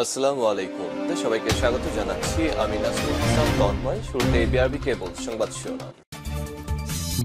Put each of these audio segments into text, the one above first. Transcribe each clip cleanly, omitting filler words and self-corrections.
আসসালামু আলাইকুম। সবাইকে স্বাগত জানাচ্ছি। আমি নাসরুল ইসলাম তন্ময়। শুরুতে বিআরবি কেবল সংবাদ শিরোনাম।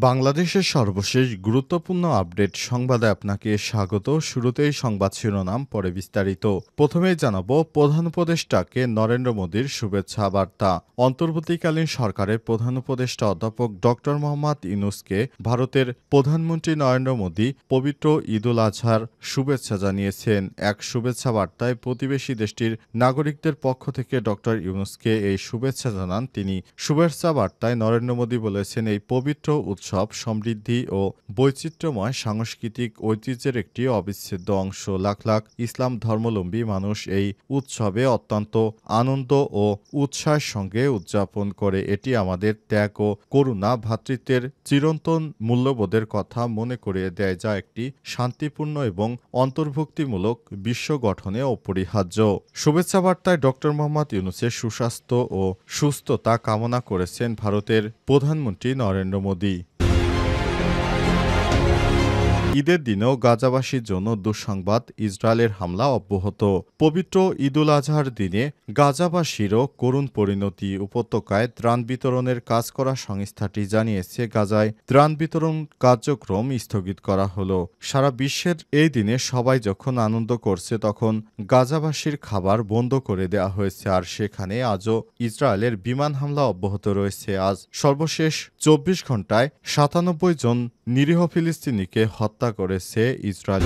বাংলাদেশের সর্বশেষ গুরুত্বপূর্ণ আপডেট সংবাদে আপনাকে স্বাগত। শুরুতেই সংবাদ শিরোনাম, পরে বিস্তারিত। প্রথমেই জানাবো, প্রধান উপদেষ্টাকে নরেন্দ্র মোদীর শুভেচ্ছা বার্তা। অন্তর্বর্তীকালীন সরকারের প্রধান উপদেষ্টা অধ্যাপক ডক্টর মোহাম্মদ ইউনূসকে ভারতের প্রধানমন্ত্রী নরেন্দ্র মোদী পবিত্র ঈদুল আজহার শুভেচ্ছা জানিয়েছেন। এক শুভেচ্ছা বার্তায় প্রতিবেশী দেশটির নাগরিকদের পক্ষ থেকে ডক্টর ইউনূসকে এই শুভেচ্ছা জানান তিনি। শুভেচ্ছা বার্তায় নরেন্দ্র মোদী বলেছেন, এই পবিত্র উৎসব সমৃদ্ধি ও বৈচিত্র্যময় সাংস্কৃতিক ঐতিহ্যের একটি অবিচ্ছেদ্য অংশ। লাখ লাখ ইসলাম ধর্মাবলম্বী মানুষ এই উৎসবে অত্যন্ত আনন্দ ও উৎসাহের সঙ্গে উদযাপন করে। এটি আমাদের ত্যাগ ও করুণা, ভ্রাতৃত্বের চিরন্তন মূল্যবোধের কথা মনে করিয়ে দেয়, যা একটি শান্তিপূর্ণ এবং অন্তর্ভুক্তিমূলক বিশ্ব গঠনে অপরিহার্য। শুভেচ্ছা বার্তায় ডক্টর মোহাম্মদ ইউনূসের সুস্বাস্থ্য ও সুস্থতা কামনা করেছেন ভারতের প্রধানমন্ত্রী নরেন্দ্র মোদী। ঈদের দিনেও গাজাবাসীর জন্য দুঃসংবাদ, ইসরায়েলের হামলা অব্যাহত। পবিত্র ঈদুল আজহার দিনে গাজাবাসীরও করুণ পরিণতি। উপত্যকায় ত্রাণ বিতরণের কাজ করা সংস্থাটি জানিয়েছে, গাজায় ত্রাণ বিতরণ কার্যক্রম স্থগিত করা হলো। সারা বিশ্বের এই দিনে সবাই যখন আনন্দ করছে, তখন গাজাবাসীর খাবার বন্ধ করে দেওয়া হয়েছে। আর সেখানে আজও ইসরায়েলের বিমান হামলা অব্যাহত রয়েছে। আজ সর্বশেষ 24 ঘন্টায় 97 জন নিরীহ ফিলিস্তিনিকে হত্যা করেছে ইসরায়েল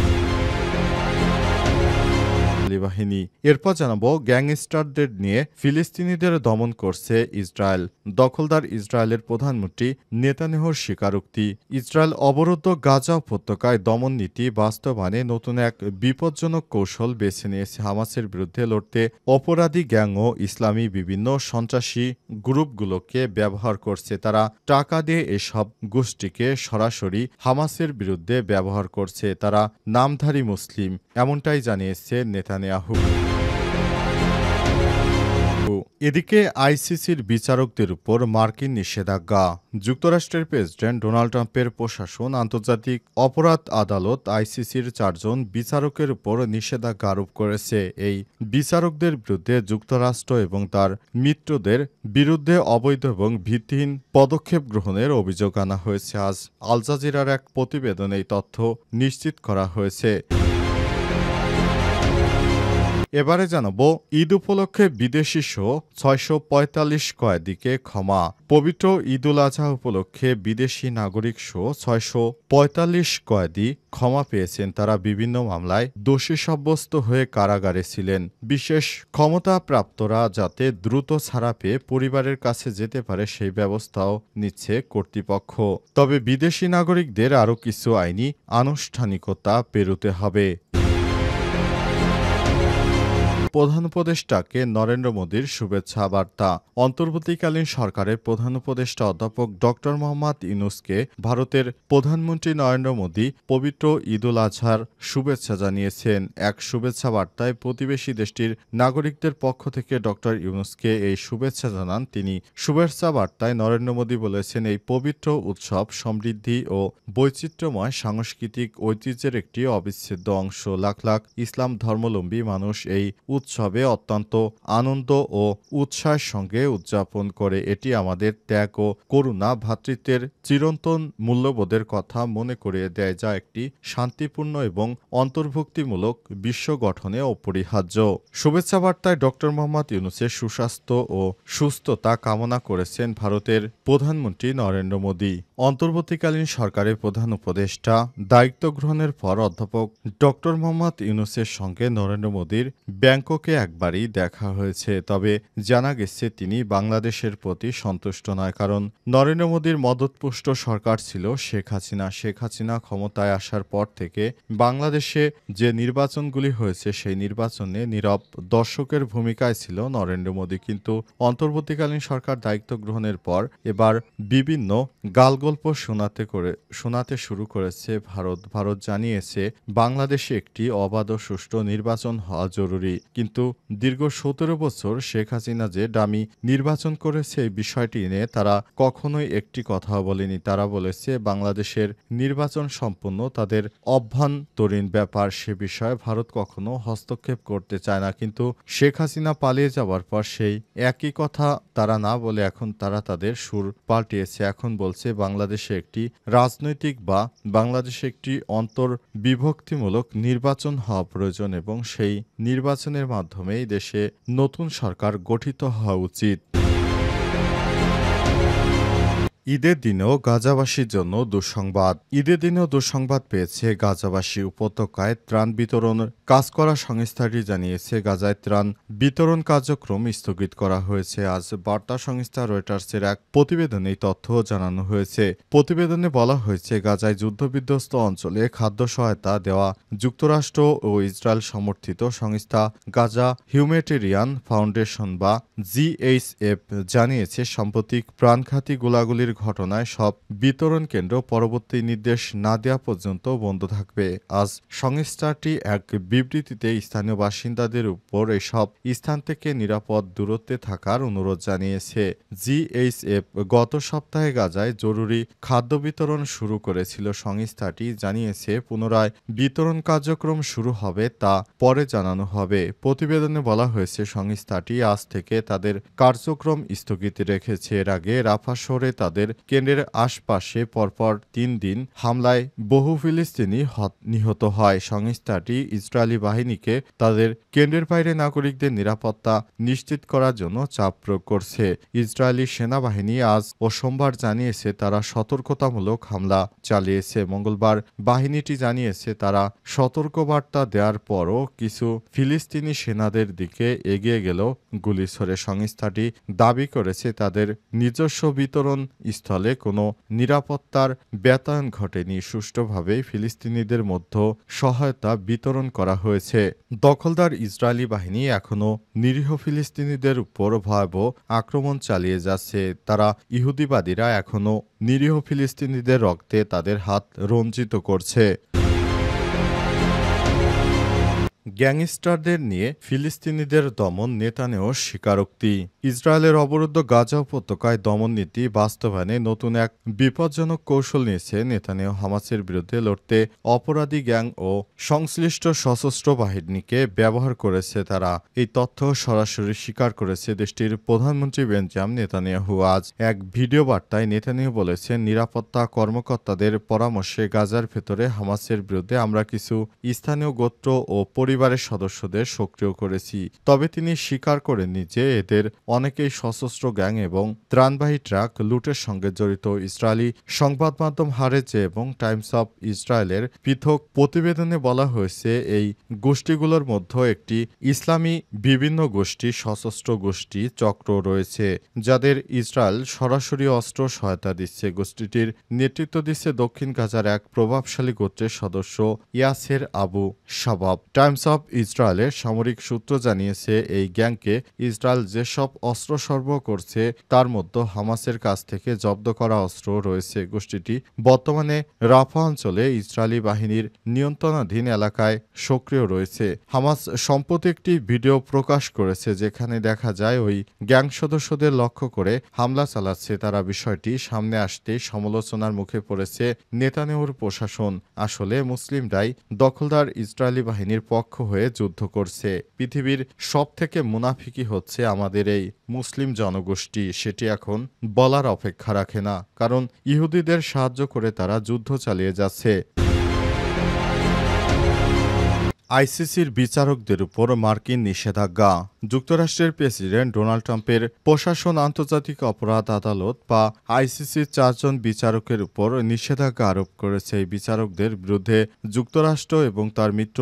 বাহিনী। এরপর জানাবো, গ্যাংস্টারদের নিয়ে ফিলিস্তিনিদের দমন করছে ইসরায়েল। দখলদার ইসরায়েলের প্রধানমন্ত্রী নেতানিয়াহুর স্বীকারোক্তি। ইসরায়েল অবরুদ্ধ গাজা উপত্যকায় দমন নীতি বাস্তবায়নে নতুন এক বিপজ্জনক কৌশল বেছে নিয়েছে। হামাসের বিরুদ্ধে লড়তে অপরাধী গ্যাং ও ইসলামী বিভিন্ন সন্ত্রাসী গ্রুপগুলোকে ব্যবহার করছে। তারা টাকা দিয়ে এসব গোষ্ঠীকে সরাসরি হামাসের বিরুদ্ধে ব্যবহার করছে। তারা নামধারী মুসলিম, এমনটাই জানিয়েছে নেতানিয়াহু। এদিকে আইসিসির বিচারকদের উপর মার্কিন নিষেধাজ্ঞা। যুক্তরাষ্ট্রের প্রেসিডেন্ট ডোনাল্ড ট্রাম্পের প্রশাসন আন্তর্জাতিক অপরাধ আদালত আইসিসির 4 জন বিচারকের উপর নিষেধাজ্ঞা আরোপ করেছে। এই বিচারকদের বিরুদ্ধে যুক্তরাষ্ট্র এবং তার মিত্রদের বিরুদ্ধে অবৈধ এবং ভিত্তিহীন পদক্ষেপ গ্রহণের অভিযোগ আনা হয়েছে। আজ আল জাজিরার এক প্রতিবেদনে এই তথ্য নিশ্চিত করা হয়েছে। এবারে জানাবো, ঈদ উপলক্ষে বিদেশি শো 645 কয়েদিকে ক্ষমা। পবিত্র ঈদুল আজহা উপলক্ষে বিদেশি নাগরিক শো 645 কয়েদি ক্ষমা পেয়েছেন। তারা বিভিন্ন মামলায় দোষী সাব্যস্ত হয়ে কারাগারে ছিলেন। বিশেষ ক্ষমতাপ্রাপ্তরা যাতে দ্রুত ছাড়া পেয়ে পরিবারের কাছে যেতে পারে, সেই ব্যবস্থাও নিচ্ছে কর্তৃপক্ষ। তবে বিদেশি নাগরিকদের আরও কিছু আইনি আনুষ্ঠানিকতা পেরোতে হবে। প্রধান উপদেষ্টাকে নরেন্দ্র মোদীর শুভেচ্ছা বার্তা। অন্তর্বর্তীকালীন সরকারের প্রধান উপদেষ্টা অধ্যাপক ডক্টর মোহাম্মদ ইউনূসকে ভারতের প্রধানমন্ত্রী নরেন্দ্র মোদী পবিত্র ঈদুল আজহার শুভেচ্ছা জানিয়েছেন। এক শুভেচ্ছা বার্তায় প্রতিবেশী দেশটির নাগরিকদের পক্ষ থেকে ডক্টর ইউনূসকে এই শুভেচ্ছা জানান তিনি। শুভেচ্ছা বার্তায় নরেন্দ্র মোদী বলেছেন, এই পবিত্র উৎসব সমৃদ্ধি ও বৈচিত্র্যময় সাংস্কৃতিক ঐতিহ্যের একটি অবিচ্ছেদ্য অংশ। লাখ লাখ ইসলাম ধর্মাবলম্বী মানুষ এই উৎসবে অত্যন্ত আনন্দ ও উৎসাহের সঙ্গে উদযাপন করে। এটি আমাদের ত্যাগ ও করুণা, ভ্রাতৃত্বের চিরন্তন মূল্যবোধের কথা মনে করিয়ে দেয়, যা একটি শান্তিপূর্ণ এবং অন্তর্ভুক্তিমূলক বিশ্ব গঠনে অপরিহার্য। শুভেচ্ছা বার্তায় ডক্টর মোহাম্মদ ইউনূসের সুস্বাস্থ্য ও সুস্থতা কামনা করেছেন ভারতের প্রধানমন্ত্রী নরেন্দ্র মোদী। অন্তর্বর্তীকালীন সরকারের প্রধান উপদেষ্টা দায়িত্ব গ্রহণের পর অধ্যাপক ডক্টর মোহাম্মদ ইউনূসের সঙ্গে নরেন্দ্র মোদীর ব্যাংককে একবারই দেখা হয়েছে। তবে জানা গেছে, তিনি বাংলাদেশের প্রতি সন্তুষ্ট নয়। কারণ নরেন্দ্র মোদীর মদতপুষ্ট সরকার ছিল শেখ হাসিনা। শেখ হাসিনা ক্ষমতায় আসার পর থেকে বাংলাদেশে যে নির্বাচনগুলি হয়েছে, সেই নির্বাচনে নীরব দর্শকের ভূমিকায় ছিল নরেন্দ্র মোদী। কিন্তু অন্তর্বর্তীকালীন সরকার দায়িত্ব গ্রহণের পর এবার বিভিন্ন গালগোল গল্প শোনাতে শুরু করেছে ভারত জানিয়েছে বাংলাদেশে একটি অবাধ ও সুষ্ঠু নির্বাচন হওয়া জরুরি। কিন্তু দীর্ঘ ১৭ বছর শেখ হাসিনা যে ডামি নির্বাচন করেছে এই বিষয়টি নিয়ে তারা কখনোই একটি কথাও বলেনি। তারা বলেছে বাংলাদেশের নির্বাচন সম্পূর্ণ তাদের অভ্যন্তরীণ ব্যাপার, সে বিষয়ে ভারত কখনো হস্তক্ষেপ করতে চায় না। কিন্তু শেখ হাসিনা পালিয়ে যাওয়ার পর সেই একই কথা তারা না বলে এখন তারা তাদের সুর পাল্টিয়েছে। এখন বলছে বাংলাদেশে একটি রাজনৈতিক বা বাংলাদেশে একটি অন্তর্বিভক্তিমূলক নির্বাচন হওয়া প্রয়োজন এবং সেই নির্বাচনের মাধ্যমেই দেশে নতুন সরকার গঠিত হওয়া উচিত। ঈদের দিনেও গাজাবাসীর জন্য দুঃসংবাদ। ঈদের দিনেও দুঃসংবাদ পেয়েছে গাজাবাসী। উপত্যকায় ত্রাণ বিতরণের কাজ করা সংস্থাটি জানিয়েছে গাজায় ত্রাণ বিতরণ কার্যক্রম স্থগিত করা হয়েছে। আজ বার্তা সংস্থা রয়টার্সের এক প্রতিবেদনে এই তথ্য জানানো হয়েছে। প্রতিবেদনে বলা হয়েছে গাজায় যুদ্ধবিধ্বস্ত অঞ্চলে খাদ্য সহায়তা দেওয়া যুক্তরাষ্ট্র ও ইসরায়েল সমর্থিত সংস্থা গাজা হিউম্যানিটেরিয়ান ফাউন্ডেশন বা জিএইচএফ জানিয়েছে সাম্প্রতিক প্রাণঘাতী গোলাগুলির ঘটনায় সব বিতরণ কেন্দ্র পরবর্তী নির্দেশ না দেওয়া পর্যন্ত বন্ধ থাকবে। আজ সংস্থাটি এক বিবৃতিতে স্থানীয় বাসিন্দাদের উপর এসব স্থান থেকে নিরাপদ দূরত্বে থাকার অনুরোধ জানিয়েছে। জিএইচএফ গত সপ্তাহে গাজায় জরুরি খাদ্য বিতরণ শুরু করেছিল। সংস্থাটি জানিয়েছে পুনরায় বিতরণ কার্যক্রম শুরু হবে তা পরে জানানো হবে। প্রতিবেদনে বলা হয়েছে সংস্থাটি আজ থেকে তাদের কার্যক্রম স্থগিত রেখেছে। এর আগে রাফা শহরে তাদের কেন্দ্রের আশপাশে পরপর ৩ দিন হামলায় বহু ফিলিস্তিনি নিহত হয়। সংস্থাটি ইসরায়েলি বাহিনীকে তাদের কেন্দ্রের বাইরে নাগরিকদের নিরাপত্তা নিশ্চিত করার জন্য চাপ প্রয়োগ করছে। ইসরায়েলি সেনাবাহিনী আজ ও সোমবার জানিয়েছে তারা সতর্কতামূলক হামলা চালিয়েছে। মঙ্গলবার বাহিনীটি জানিয়েছে তারা সতর্কবার্তা দেওয়ার পরও কিছু ফিলিস্তিনি সেনাদের দিকে এগিয়ে গেলেও গুলি ছোড়ে। সংস্থাটি দাবি করেছে তাদের নিজস্ব বিতরণ স্থলে কোনো নিরাপত্তার ব্যত্যয় ঘটেনি। সুষ্ঠুভাবে ফিলিস্তিনিদের মধ্যে সহায়তা বিতরণ করা হয়েছে। দখলদার ইসরায়েলি বাহিনী এখনও নিরীহ ফিলিস্তিনিদের উপর ভয়াবহ আক্রমণ চালিয়ে যাচ্ছে। তারা ইহুদিবাদীরা এখনও নিরীহ ফিলিস্তিনিদের রক্তে তাদের হাত রঞ্জিত করছে। গ্যাংস্টারদের নিয়ে ফিলিস্তিনিদের দমন নেতানিয়াহুর স্বীকারোক্তি। ইসরায়েলের অবরুদ্ধ গাজা উপত্যকায় দমন নীতি বাস্তবায়নে নতুন এক বিপজ্জনক কৌশল নিয়েছে নেতানিয়াহু। হামাসের বিরুদ্ধে লড়তে অপরাধী গ্যাং ও সংশ্লিষ্ট সশস্ত্র বাহিনীকে ব্যবহার করেছে তারা। এই তথ্য সরাসরি স্বীকার করেছে দেশটির প্রধানমন্ত্রী বেঞ্জামিন নেতানিয়াহু। আজ এক ভিডিও বার্তায় নেতানিয়াহু বলেছেন নিরাপত্তা কর্মকর্তাদের পরামর্শে গাজার ভেতরে হামাসের বিরুদ্ধে আমরা কিছু স্থানীয় গোত্র ও পরিবারের সদস্যদের সক্রিয় করেছি। তবে তিনি স্বীকার করেননি যে এদের অনেকেই সশস্ত্র গ্যাং এবং ত্রাণবাহী ট্রাক লুটের সঙ্গে জড়িত। ইসরায়েলি সংবাদ মাধ্যম হারেজে এবং টাইমস অব ইসরায়েলের পৃথক প্রতিবেদনে বলা হয়েছে এই গোষ্ঠীগুলোর মধ্যে একটি ইসলামী বিভিন্ন গোষ্ঠী সশস্ত্র গোষ্ঠী চক্র রয়েছে যাদের ইসরায়েল সরাসরি অস্ত্র সহায়তা দিচ্ছে। গোষ্ঠীটির নেতৃত্ব দিচ্ছে দক্ষিণ গাজার এক প্রভাবশালী গোত্রের সদস্য ইয়াসের আবু শাবাব। টাইমস অব ইসরায়েলের সামরিক সূত্র জানিয়েছে এই গ্যাংকে ইসরায়েল যেসব অস্ত্র সরবরাহ করছে তার মধ্যে হামাসের কাছ থেকে জব্দ করা অস্ত্র রয়েছে। গোষ্ঠীটি বর্তমানে রাফা অঞ্চলে ইসরায়েলি বাহিনীর নিয়ন্ত্রণাধীন এলাকায় সক্রিয় রয়েছে। হামাস সম্প্রতি একটি ভিডিও প্রকাশ করেছে যেখানে দেখা যায় ওই গ্যাং সদস্যদের লক্ষ্য করে হামলা চালাচ্ছে তারা। বিষয়টি সামনে আসতেই সমালোচনার মুখে পড়েছে নেতানিয়াহুর প্রশাসন। আসলে মুসলিমরাই দখলদার ইসরায়েলি বাহিনীর পক্ষ হয়ে যুদ্ধ করছে। পৃথিবীর সবথেকে মুনাফিকি হচ্ছে আমাদের এই মুসলিম জনগোষ্ঠী। সেটি এখন বলার অপেক্ষা রাখে না, কারণ ইহুদিদের সাহায্য করে তারা যুদ্ধ চালিয়ে যাচ্ছে। আইসিসির বিচারকদের উপর মার্কিন নিষেধাজ্ঞা। যুক্তরাষ্ট্রের প্রেসিডেন্ট ডোনাল্ড ট্রাম্পের প্রশাসন আন্তর্জাতিক অপরাধ আদালত বা আইসিসির 4 জন বিচারকের উপর নিষেধাজ্ঞা আরোপ করেছে। এই বিচারকদের বিরুদ্ধে যুক্তরাষ্ট্র এবং তার মিত্র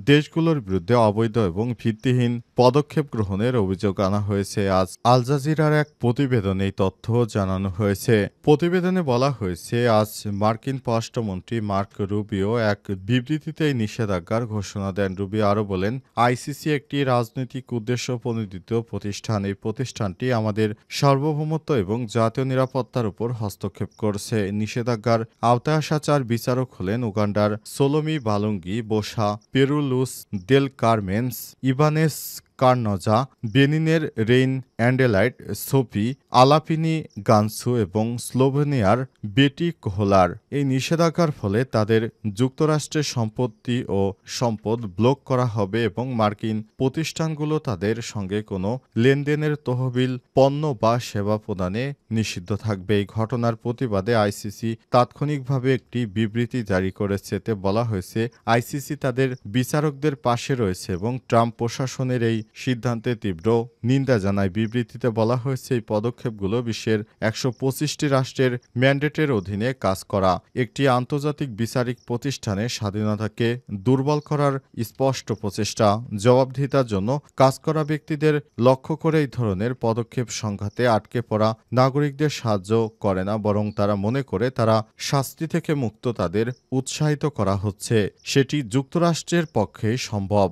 দেশগুলোর বিরুদ্ধে অবৈধ এবং ভিত্তিহীন পদক্ষেপ গ্রহণের অভিযোগ আনা হয়েছে। আজ আল জাজিরার এক প্রতিবেদনে এই তথ্য জানানো হয়েছে। প্রতিবেদনে বলা হয়েছে আজ মার্কিন পররাষ্ট্রমন্ত্রী মার্ক রুবিও এক বিবৃতিতে এই নিষেধাজ্ঞার ঘোষণা দেন। রুবিও আরও বলেন, আইসিসি একটি রাজনৈতিক উদ্দেশ্য প্রণোদিত প্রতিষ্ঠান। এই প্রতিষ্ঠানটি আমাদের সার্বভৌমত্ব এবং জাতীয় নিরাপত্তার উপর হস্তক্ষেপ করছে। নিষেধাজ্ঞার আওতায় আসা 4 বিচারক হলেন উগান্ডার সোলোমি বালুঙ্গি বোসা, পেরু লুস দেল কারমেন্স, ইবানেস কার্নজা, বেনিনের রেইন অ্যান্ডেলাইট সোফি, আলাপিনি গানসু এবং স্লোভেনিয়ার বেটি কোহলার। এই নিষেধাজ্ঞার ফলে তাদের যুক্তরাষ্ট্রের সম্পত্তি ও সম্পদ ব্লক করা হবে এবং মার্কিন প্রতিষ্ঠানগুলো তাদের সঙ্গে কোনো লেনদেনের তহবিল, পণ্য বা সেবা প্রদানে নিষিদ্ধ থাকবে। এই ঘটনার প্রতিবাদে আইসিসি তাৎক্ষণিকভাবে একটি বিবৃতি জারি করেছে। এতে বলা হয়েছে, আইসিসি তাদের বিচারকদের পাশে রয়েছে এবং ট্রাম্প প্রশাসনের এই সিদ্ধান্তে তীব্র নিন্দা জানায়। বিবৃতিতে বলা হয়েছে, এই পদক্ষেপগুলো বিশ্বের 125টি রাষ্ট্রের ম্যান্ডেটের অধীনে কাজ করা একটি আন্তর্জাতিক বিচারিক প্রতিষ্ঠানের স্বাধীনতাকে দুর্বল করার স্পষ্ট প্রচেষ্টা। জবাবদিহিতার জন্য কাজ করা ব্যক্তিদের লক্ষ্য করে এই ধরনের পদক্ষেপ সংঘাতে আটকে পড়া নাগরিকদের সাহায্য করে না, বরং তারা মনে করে তারা শাস্তি থেকে মুক্ত তাদের উৎসাহিত করা হচ্ছে। সেটি যুক্তরাষ্ট্রের পক্ষেই সম্ভব।